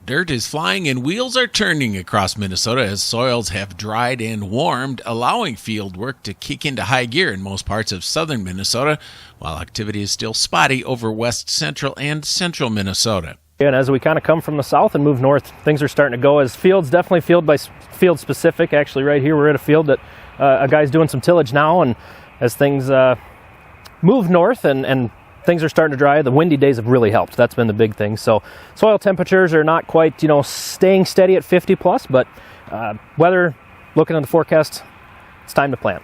Dirt is flying and wheels are turning across Minnesota as soils have dried and warmed, allowing field work to kick into high gear in most parts of southern Minnesota, while activity is still spotty over west central and central Minnesota. And as we kind of come from the south and move north, things are starting to go as fields, definitely field by field specific. Actually, right here we're at a field that a guy's doing some tillage now, and as things move north and things are starting to dry, the windy days have really helped. That's been the big thing. So soil temperatures are not quite, staying steady at 50 plus, but weather, looking at the forecast, it's time to plant.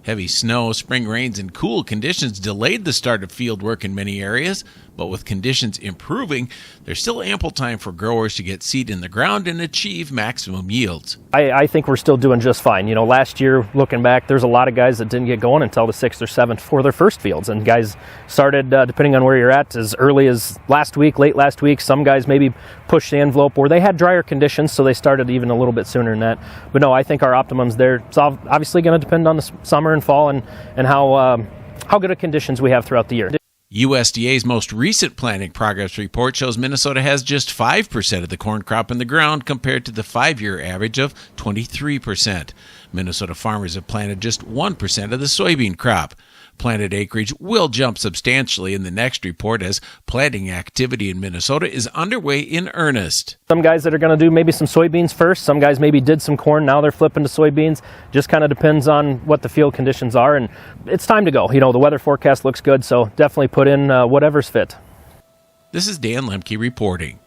Heavy snow, spring rains, and cool conditions delayed the start of field work in many areas, but with conditions improving, there's still ample time for growers to get seed in the ground and achieve maximum yields. I think we're still doing just fine. Last year, looking back, there's a lot of guys that didn't get going until the 6th or 7th for their first fields, and guys started, depending on where you're at, as early as last week, late last week. Some guys maybe pushed the envelope, or they had drier conditions, so they started even a little bit sooner than that. But no, I think our optimum's there. It's obviously going to depend on the summer and fall and how good of conditions we have throughout the year. USDA's most recent planting progress report shows Minnesota has just 5% of the corn crop in the ground compared to the 5-year average of 23%. Minnesota farmers have planted just 1% of the soybean crop. Planted acreage will jump substantially in the next report as planting activity in Minnesota is underway in earnest. Some guys that are going to do maybe some soybeans first, some guys maybe did some corn, now they're flipping to soybeans. Just kind of depends on what the field conditions are, and it's time to go. The weather forecast looks good, so definitely put in whatever's fit. This is Dan Lemke reporting.